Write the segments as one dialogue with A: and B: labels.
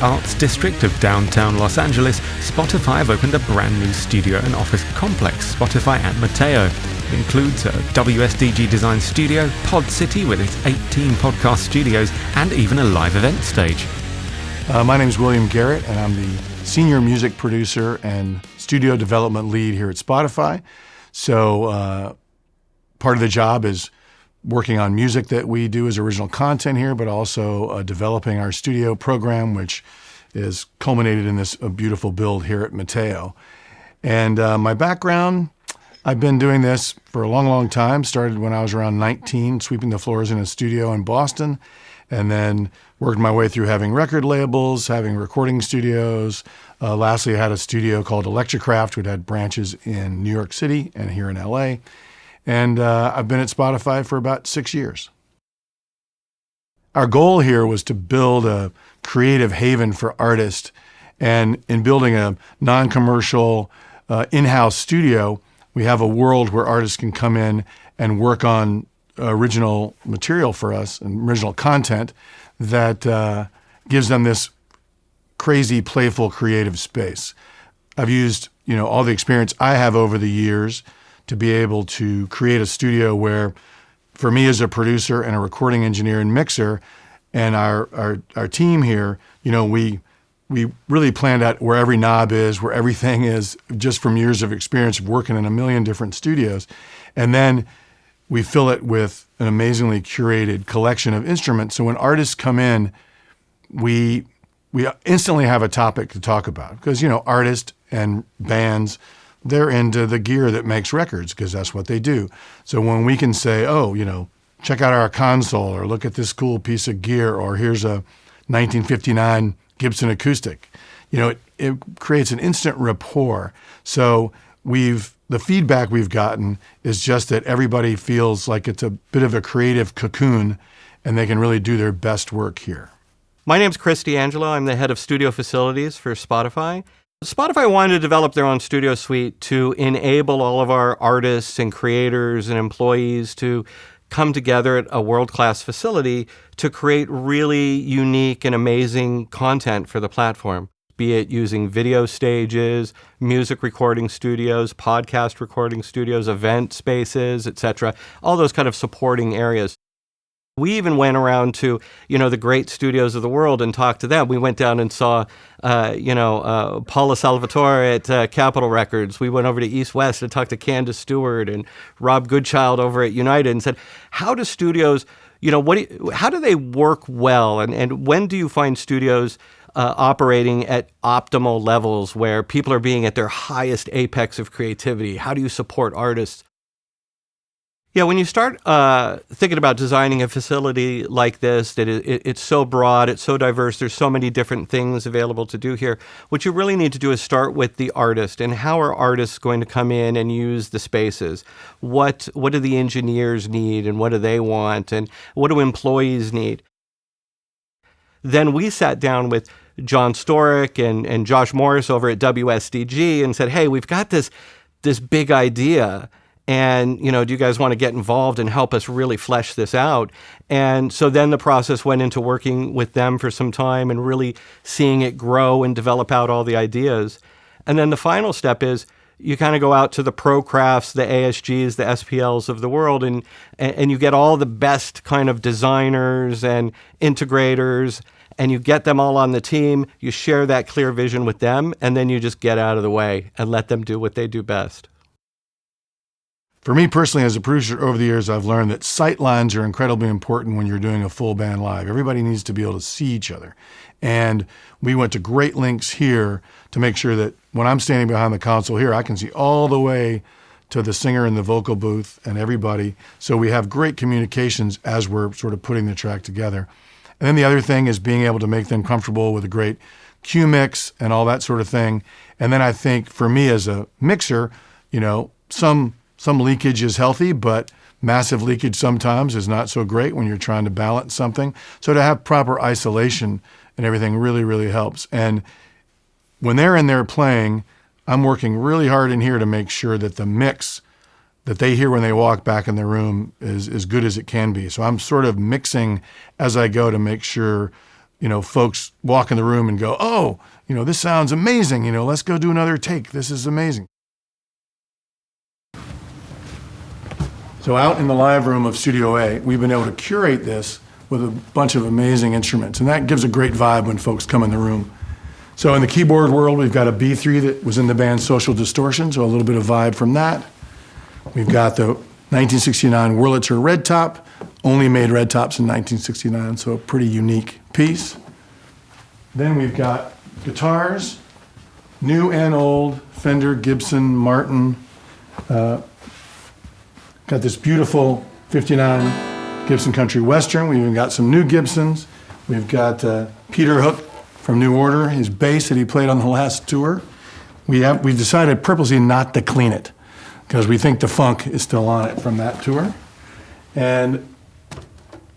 A: arts district of downtown Los Angeles, Spotify have opened a brand new studio and office complex, Spotify At Mateo. It includes a WSDG Design studio, Pod City with its 18 podcast studios, and even a live event stage.
B: My name is William Garrett, and I'm the senior music producer and studio development lead here at Spotify. So part of the job is working on music that we do as original content here, but also developing our studio program, which is culminated in this beautiful build here at Mateo. And my background, I've been doing this for a long, long time. Started when I was around 19, sweeping the floors in a studio in Boston, and then worked my way through having record labels, having recording studios. Lastly, I had a studio called Electrocraft, which had branches in New York City and here in LA. And I've been at Spotify for about 6 years. Our goal here was to build a creative haven for artists. And in building a non-commercial in-house studio, we have a world where artists can come in and work on original material for us and original content that gives them this crazy, playful, creative space. I've used, all the experience I have over the years to be able to create a studio where, for me as a producer and a recording engineer and mixer, and our team here, we really planned out where every knob is, where everything is, just from years of experience of working in a million different studios. And then we fill it with an amazingly curated collection of instruments. So when artists come in, we instantly have a topic to talk about because, artists and bands, they're into the gear that makes records because that's what they do. So when we can say, check out our console or look at this cool piece of gear or here's a 1959 Gibson acoustic, it creates an instant rapport. So the feedback we've gotten is just that everybody feels like it's a bit of a creative cocoon and they can really do their best work here.
C: My name's Chris D'Angelo. I'm the head of studio facilities for Spotify. Spotify wanted to develop their own studio suite to enable all of our artists and creators and employees to come together at a world-class facility to create really unique and amazing content for the platform, be it using video stages, music recording studios, podcast recording studios, event spaces, etc., all those kind of supporting areas. We even went around to, the great studios of the world and talked to them. We went down and saw, Paula Salvatore at Capitol Records. We went over to East West and talked to Candace Stewart and Rob Goodchild over at United and said, how do studios, how do they work well? And when do you find studios operating at optimal levels where people are being at their highest apex of creativity? How do you support artists? Yeah, when you start thinking about designing a facility like this, that it's so broad, it's so diverse, there's so many different things available to do here, what you really need to do is start with the artist and how are artists going to come in and use the spaces? What do the engineers need and what do they want and what do employees need? Then we sat down with John Storick and Josh Morris over at WSDG and said, hey, we've got this big idea. And, do you guys want to get involved and help us really flesh this out? And so then the process went into working with them for some time and really seeing it grow and develop out all the ideas. And then the final step is you kind of go out to the ProCrafts, the ASGs, the SPLs of the world, and you get all the best kind of designers and integrators, and you get them all on the team, you share that clear vision with them, and then you just get out of the way and let them do what they do best.
B: For me personally, as a producer over the years, I've learned that sight lines are incredibly important when you're doing a full band live. Everybody needs to be able to see each other. And we went to great lengths here to make sure that when I'm standing behind the console here, I can see all the way to the singer in the vocal booth and everybody. So we have great communications as we're sort of putting the track together. And then the other thing is being able to make them comfortable with a great cue mix and all that sort of thing. And then I think for me as a mixer, some leakage is healthy, but massive leakage sometimes is not so great when you're trying to balance something. So to have proper isolation and everything really, really helps. And when they're in there playing, I'm working really hard in here to make sure that the mix that they hear when they walk back in the room is as good as it can be. So I'm sort of mixing as I go to make sure, folks walk in the room and go, oh, this sounds amazing. Let's go do another take. This is amazing. So out in the live room of Studio A, we've been able to curate this with a bunch of amazing instruments, and that gives a great vibe when folks come in the room. So in the keyboard world, we've got a B3 that was in the band Social Distortion, so a little bit of vibe from that. We've got the 1969 Wurlitzer Red Top, only made red tops in 1969, so a pretty unique piece. Then we've got guitars, new and old, Fender, Gibson, Martin. Got this beautiful 59 Gibson Country Western. We've even got some new Gibsons. We've got Peter Hook from New Order, his bass that he played on the last tour. We decided purposely not to clean it because we think the funk is still on it from that tour. And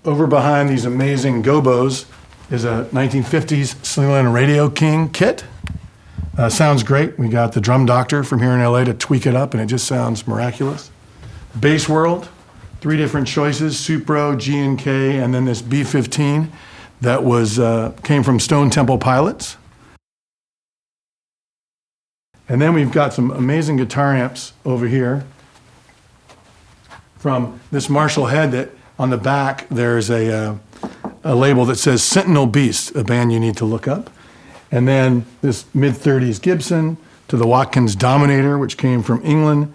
B: over behind these amazing gobos is a 1950s Sleeland Radio King kit. Sounds great. We got the drum doctor from here in LA to tweak it up, and it just sounds miraculous. Bass World, 3 different choices, Supro, G&K, and then this B15 that came from Stone Temple Pilots. And then we've got some amazing guitar amps over here from this Marshall head that on the back there's a label that says Sentinel Beast, a band you need to look up. And then this mid-30s Gibson to the Watkins Dominator, which came from England.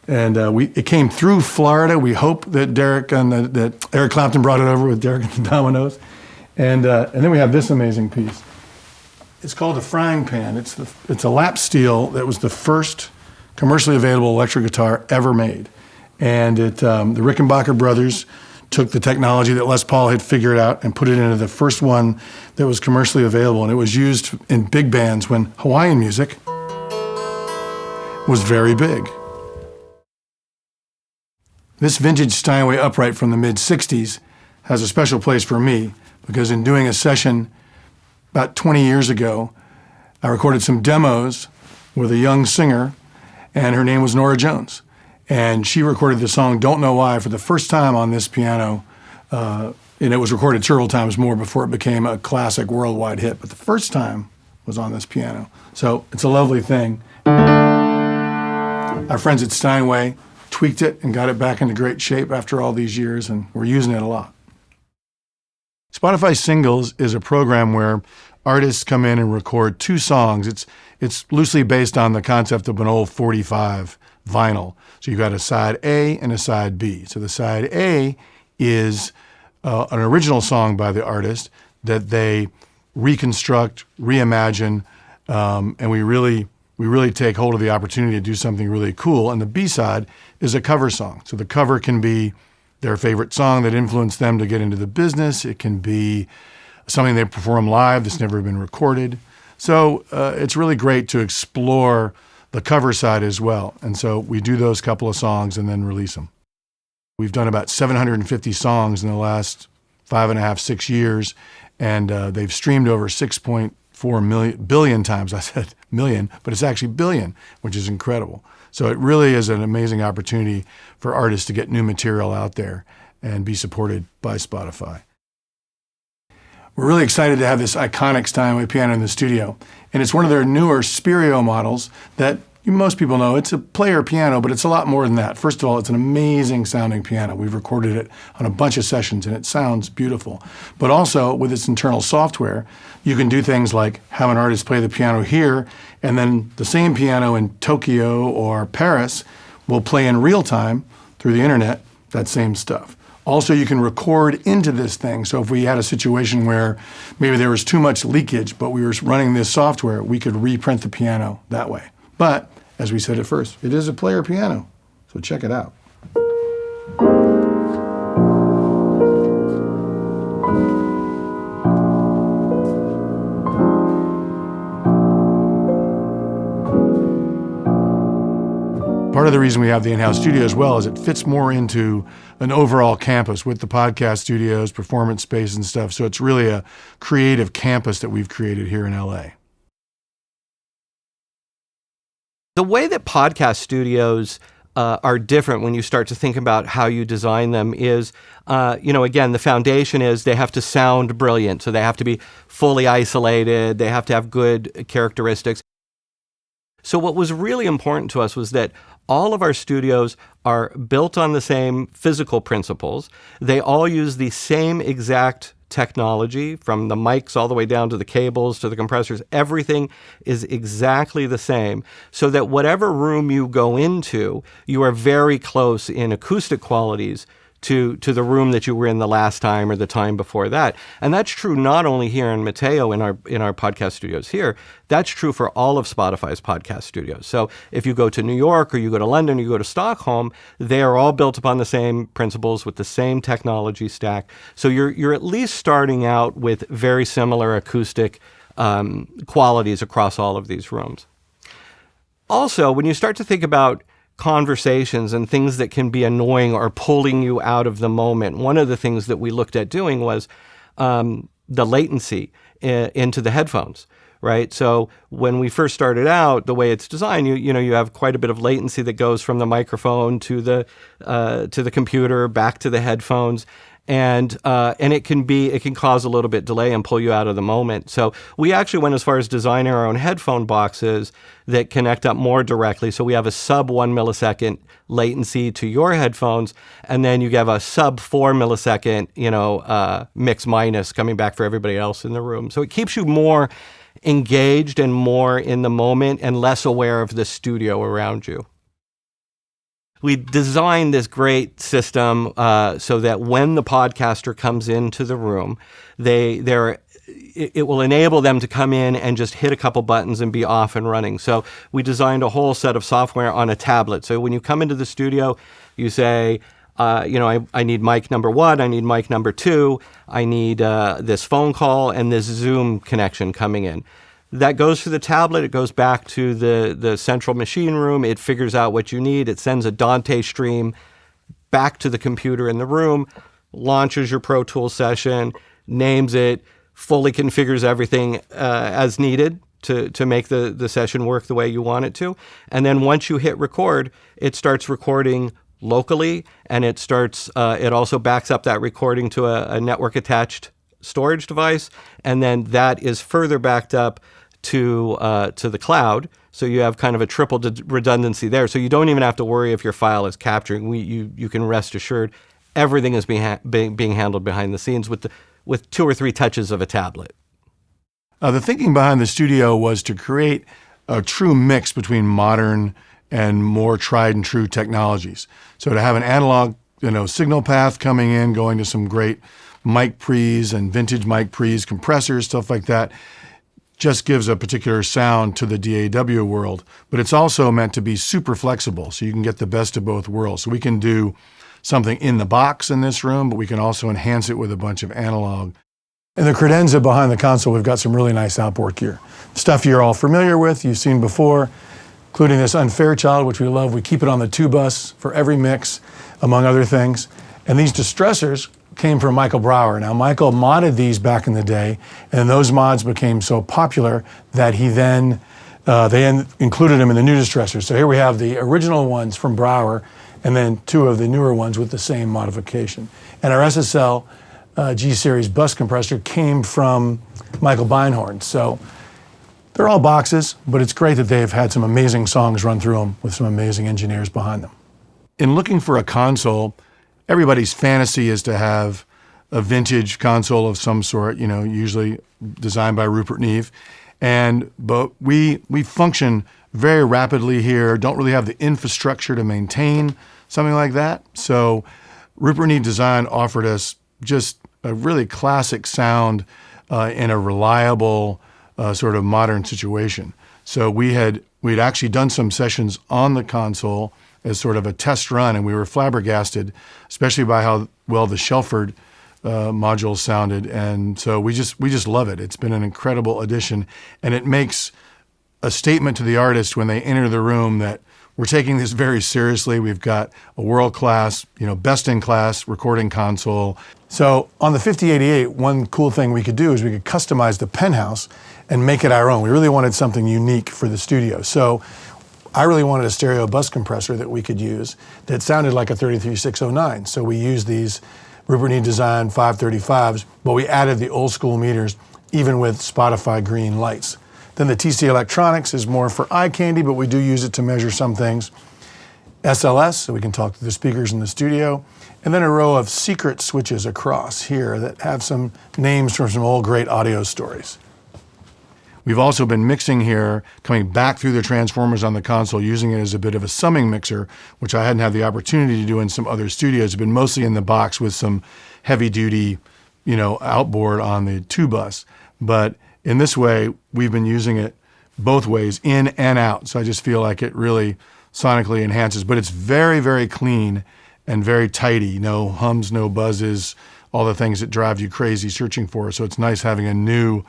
B: And it came through Florida. We hope that that Eric Clapton brought it over with Derek and the Dominoes. And then we have this amazing piece. It's called a frying pan. It's a lap steel that was the first commercially available electric guitar ever made. And the Rickenbacker brothers took the technology that Les Paul had figured out and put it into the first one that was commercially available. And it was used in big bands when Hawaiian music was very big. This vintage Steinway upright from the mid-'60s has a special place for me because in doing a session about 20 years ago, I recorded some demos with a young singer, and her name was Nora Jones. And she recorded the song Don't Know Why for the first time on this piano, and it was recorded several times more before it became a classic worldwide hit, but the first time was on this piano. So it's a lovely thing. Our friends at Steinway tweaked it and got it back into great shape after all these years, and we're using it a lot. Spotify Singles is a program where artists come in and record 2 songs. It's loosely based on the concept of an old 45 vinyl. So you've got a side A and a side B. So the side A is an original song by the artist that they reconstruct, reimagine, and we really take hold of the opportunity to do something really cool. And the B-side is a cover song. So the cover can be their favorite song that influenced them to get into the business. It can be something they perform live that's never been recorded. So it's really great to explore the cover side as well. And so we do those couple of songs and then release them. We've done about 750 songs in the last 5.5, 6 years, and they've streamed over 6.4 billion times. I said million, but it's actually billion, which is incredible. So it really is an amazing opportunity for artists to get new material out there and be supported by Spotify. We're really excited to have this iconic Steinway piano in the studio. And it's one of their newer Spirio models that most people know. It's a player piano, but it's a lot more than that. First of all, it's an amazing sounding piano. We've recorded it on a bunch of sessions and it sounds beautiful. But also with its internal software, you can do things like have an artist play the piano here and then the same piano in Tokyo or Paris will play in real time through the internet, that same stuff. Also, you can record into this thing. So if we had a situation where maybe there was too much leakage, but we were running this software, we could reprint the piano that way. But, as we said at first, it is a player piano, so check it out. Part of the reason we have the in-house studio as well is it fits more into an overall campus with the podcast studios, performance space and stuff. So it's really a creative campus that we've created here in LA.
C: The way that podcast studios are different when you start to think about how you design them is, again, the foundation is they have to sound brilliant. So they have to be fully isolated. They have to have good characteristics. So what was really important to us was that all of our studios are built on the same physical principles. They all use the same exact technology, from the mics all the way down to the cables to the compressors. Everything is exactly the same, so that whatever room you go into, you are very close in acoustic qualities to the room that you were in the last time or the time before that. And that's true not only here in Mateo in our podcast studios here, that's true for all of Spotify's podcast studios. So if you go to New York or you go to London or you go to Stockholm, they are all built upon the same principles with the same technology stack. So you're at least starting out with very similar acoustic qualities across all of these rooms. Also, when you start to think about conversations and things that can be annoying or pulling you out of the moment, one of the things that we looked at doing was the latency into the headphones, right? So when we first started out, the way it's designed, you have quite a bit of latency that goes from the microphone to the computer back to the headphones. And it can cause a little bit delay and pull you out of the moment. So we actually went as far as designing our own headphone boxes that connect up more directly. So we have a sub 1 millisecond latency to your headphones, and then you have a sub 4 millisecond, mix minus coming back for everybody else in the room. So it keeps you more engaged and more in the moment and less aware of the studio around you. We designed this great system so that when the podcaster comes into the room, it will enable them to come in and just hit a couple buttons and be off and running. So we designed a whole set of software on a tablet. So when you come into the studio, you say, I need mic number 1, I need mic number 2, I need this phone call and this Zoom connection coming in. That goes to the tablet, it goes back to the central machine room, it figures out what you need, it sends a Dante stream back to the computer in the room, launches your Pro Tools session, names it, fully configures everything as needed to make the session work the way you want it to. And then once you hit record, it starts recording locally, and it also backs up that recording to a network attached storage device, and then that is further backed up to the cloud. So you have kind of a triple redundancy there. So you don't even have to worry if your file is capturing. You can rest assured everything is being handled behind the scenes with 2 or 3 touches of a tablet.
B: The thinking behind the studio was to create a true mix between modern and more tried and true technologies. So to have an analog, signal path coming in, going to some great mic pre's and vintage mic pre's, compressors, stuff like that, just gives a particular sound to the DAW world. But it's also meant to be super flexible, so you can get the best of both worlds. So we can do something in the box in this room, but we can also enhance it with a bunch of analog. In the credenza behind the console, we've got some really nice outboard gear. Stuff you're all familiar with, you've seen before, including this Unfairchild, which we love. We keep it on the 2 bus for every mix, among other things. And these distressors came from Michael Brower. Now, Michael modded these back in the day, and those mods became so popular that he then included them in the new distressors. So here we have the original ones from Brower, and then 2 of the newer ones with the same modification. And our SSL G-Series bus compressor came from Michael Beinhorn. So they're all boxes, but it's great that they've had some amazing songs run through them with some amazing engineers behind them. In looking for a console, everybody's fantasy is to have a vintage console of some sort, usually designed by Rupert Neve. But we function very rapidly here, don't really have the infrastructure to maintain something like that. So Rupert Neve Design offered us just a really classic sound in a reliable sort of modern situation. So we'd actually done some sessions on the console as sort of a test run, and we were flabbergasted, especially by how well the Shelford modules sounded. And so we just love it. It's been an incredible addition, and it makes a statement to the artist when they enter the room that we're taking this very seriously. We've got a world-class, best-in-class recording console. So on the 5088, one cool thing we could do is we could customize the penthouse and make it our own. We really wanted something unique for the studio. So I really wanted a stereo bus compressor that we could use that sounded like a 33609. So we used these Rupert Neve Designs 535s, but we added the old school meters, even with Spotify green lights. Then the TC Electronics is more for eye candy, but we do use it to measure some things. SLS, so we can talk to the speakers in the studio. And then a row of secret switches across here that have some names from some old great audio stories. We've also been mixing here, coming back through the transformers on the console, using it as a bit of a summing mixer, which I hadn't had the opportunity to do in some other studios. It's been mostly in the box with some heavy-duty, outboard on the 2-bus. But in this way, we've been using it both ways, in and out. So I just feel like it really sonically enhances. But it's very, very clean and very tidy. No hums, no buzzes, all the things that drive you crazy searching for. So it's nice having a new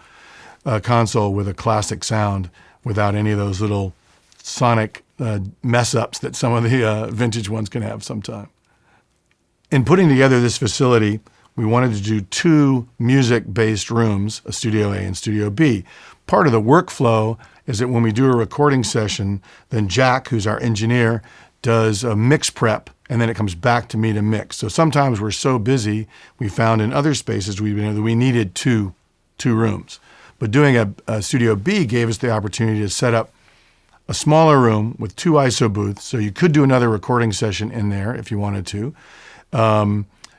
B: console with a classic sound without any of those little sonic mess-ups that some of the vintage ones can have sometime. In putting together this facility, we wanted to do 2 music-based rooms, a Studio A and Studio B. Part of the workflow is that when we do a recording session, then Jack, who's our engineer, does a mix prep, and then it comes back to me to mix. So sometimes we're so busy, we found in other spaces that we needed two rooms. But doing a Studio B gave us the opportunity to set up a smaller room with 2 ISO booths, so you could do another recording session in there if you wanted to.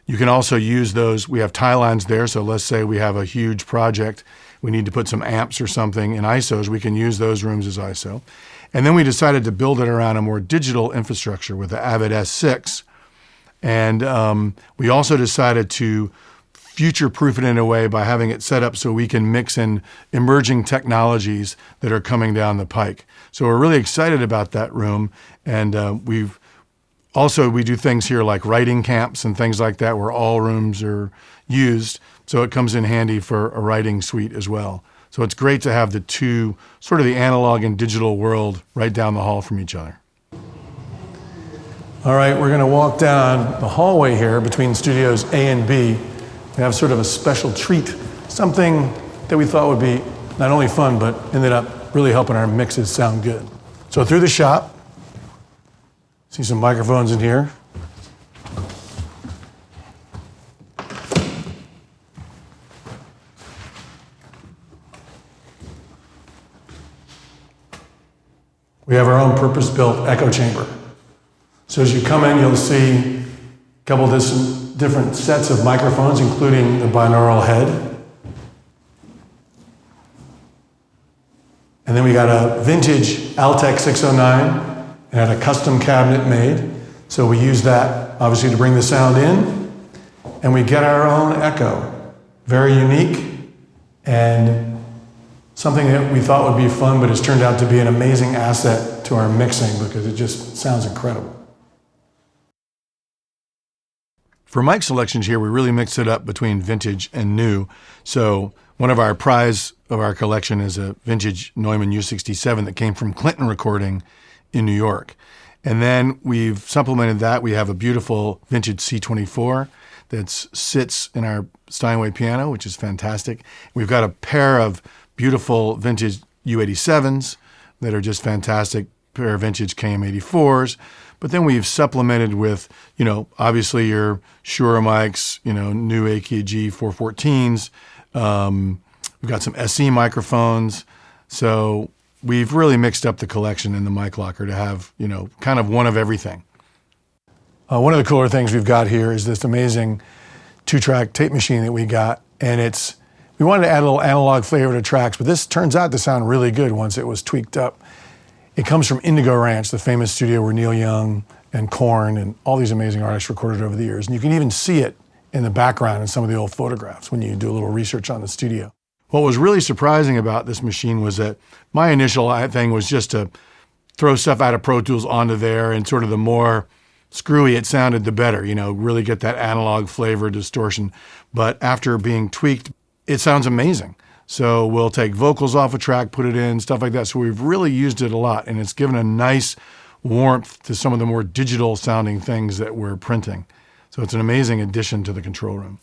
B: You can also use those. We have tie lines there, so let's say we have a huge project. We need to put some amps or something in ISOs. We can use those rooms as ISO. And then we decided to build it around a more digital infrastructure with the Avid S6. And we also decided to future-proof it in a way by having it set up so we can mix in emerging technologies that are coming down the pike. So we're really excited about that room. And we do things here like writing camps and things like that where all rooms are used. So it comes in handy for a writing suite as well. So it's great to have the two, sort of the analog and digital world right down the hall from each other. All right, we're going to walk down the hallway here between studios A and B. We have sort of a special treat, something that we thought would be not only fun, but ended up really helping our mixes sound good. So through the shop, see some microphones in here. We have our own purpose-built echo chamber. So as you come in, you'll see a couple of different sets of microphones, including the binaural head. And then we got a vintage Altec 609 and had a custom cabinet made. So we use that, obviously, to bring the sound in. And we get our own echo. Very unique and something that we thought would be fun, but has turned out to be an amazing asset to our mixing because it just sounds incredible. For mic selections here, we really mix it up between vintage and new. So one of our prize of our collection is a vintage Neumann U67 that came from Clinton Recording in New York. And then we've supplemented that. We have a beautiful vintage C24 that sits in our Steinway piano, which is fantastic. We've got a pair of beautiful vintage U87s that are just fantastic, pair of vintage KM84s. But then we've supplemented with, obviously your Shure mics, new AKG 414s. We've got some SE microphones. So we've really mixed up the collection in the mic locker to have, kind of one of everything. One of the cooler things we've got here is this amazing 2-track tape machine that we got. And we wanted to add a little analog flavor to tracks, but this turns out to sound really good once it was tweaked up. It comes from Indigo Ranch, the famous studio where Neil Young and Korn and all these amazing artists recorded over the years. And you can even see it in the background in some of the old photographs when you do a little research on the studio. What was really surprising about this machine was that my initial thing was just to throw stuff out of Pro Tools onto there, and sort of the more screwy it sounded, the better, really get that analog flavor, distortion. But after being tweaked, it sounds amazing. So we'll take vocals off a track, put it in, stuff like that. So we've really used it a lot, and it's given a nice warmth to some of the more digital sounding things that we're printing. So it's an amazing addition to the control room.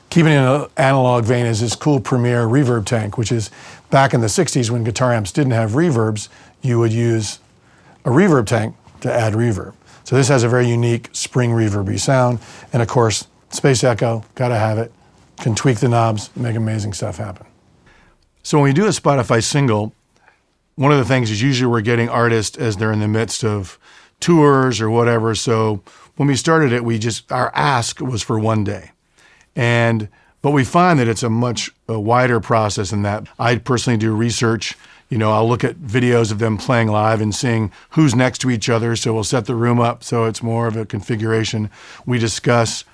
B: Keeping in an analog vein is this cool Premier reverb tank, which is back in the 60s when guitar amps didn't have reverbs, you would use a reverb tank to add reverb. So this has a very unique spring reverby sound. And of course, space echo, gotta have it. Can tweak the knobs, make amazing stuff happen. So when we do a Spotify single, one of the things is usually we're getting artists as they're in the midst of tours or whatever. So when we started it, our ask was for 1 day. But we find that it's a much wider process than that. I personally do research. I'll look at videos of them playing live and seeing who's next to each other. So we'll set the room up so it's more of a configuration. We discuss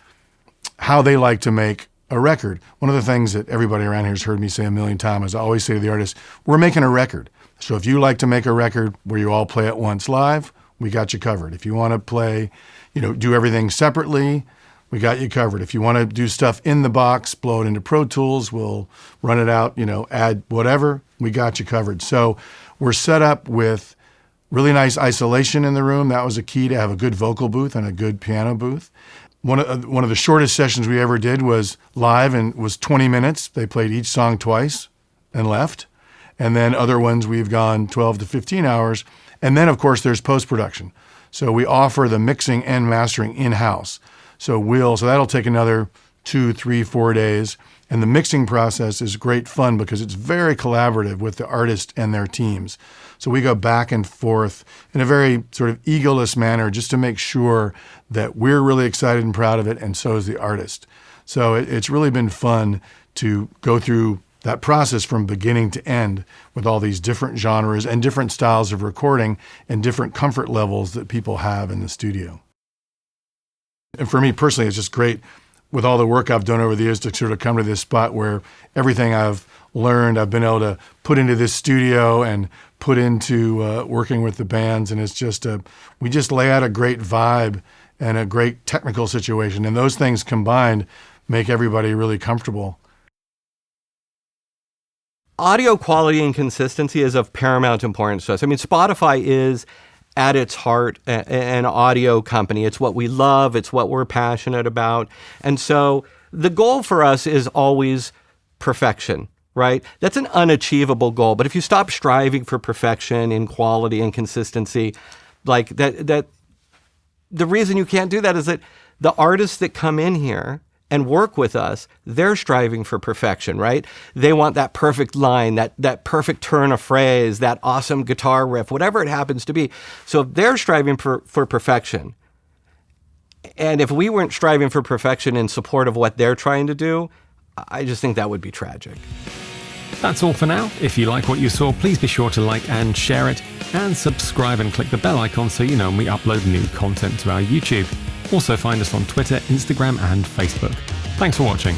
B: how they like to make a record. One of the things that everybody around here has heard me say a million times is I always say to the artist, we're making a record. So if you like to make a record where you all play at once live, we got you covered. If you want to play, do everything separately, we got you covered. If you want to do stuff in the box, blow it into Pro Tools, we'll run it out, add whatever, we got you covered. So we're set up with really nice isolation in the room. That was a key to have a good vocal booth and a good piano booth. One of the shortest sessions we ever did was live and was 20 minutes. They played each song twice and left. And then other ones we've gone 12 to 15 hours. And then, of course, there's post-production. So we offer the mixing and mastering in-house. So that'll take another 2, 3, 4 days. And the mixing process is great fun because it's very collaborative with the artist and their teams. So we go back and forth in a very sort of egoless manner just to make sure that we're really excited and proud of it, and so is the artist. So it's really been fun to go through that process from beginning to end with all these different genres and different styles of recording and different comfort levels that people have in the studio. And for me personally, it's just great with all the work I've done over the years to sort of come to this spot where everything I've learned, I've been able to put into this studio and put into working with the bands. And it's just we just lay out a great vibe and a great technical situation. And those things combined make everybody really comfortable.
C: Audio quality and consistency is of paramount importance to us. I mean, Spotify is at its heart an audio company. It's what we love. It's what we're passionate about. And so the goal for us is always perfection, right? That's an unachievable goal. But if you stop striving for perfection in quality and consistency, like that the reason you can't do that is that the artists that come in here and work with us, they're striving for perfection, right? They want that perfect line, that perfect turn of phrase, that awesome guitar riff, whatever it happens to be. So if they're striving for perfection, and if we weren't striving for perfection in support of what they're trying to do, I just think that would be tragic.
A: That's all for now. If you like what you saw, please be sure to like and share it, and subscribe and click the bell icon so you know when we upload new content to our YouTube. Also find us on Twitter, Instagram, and Facebook. Thanks for watching.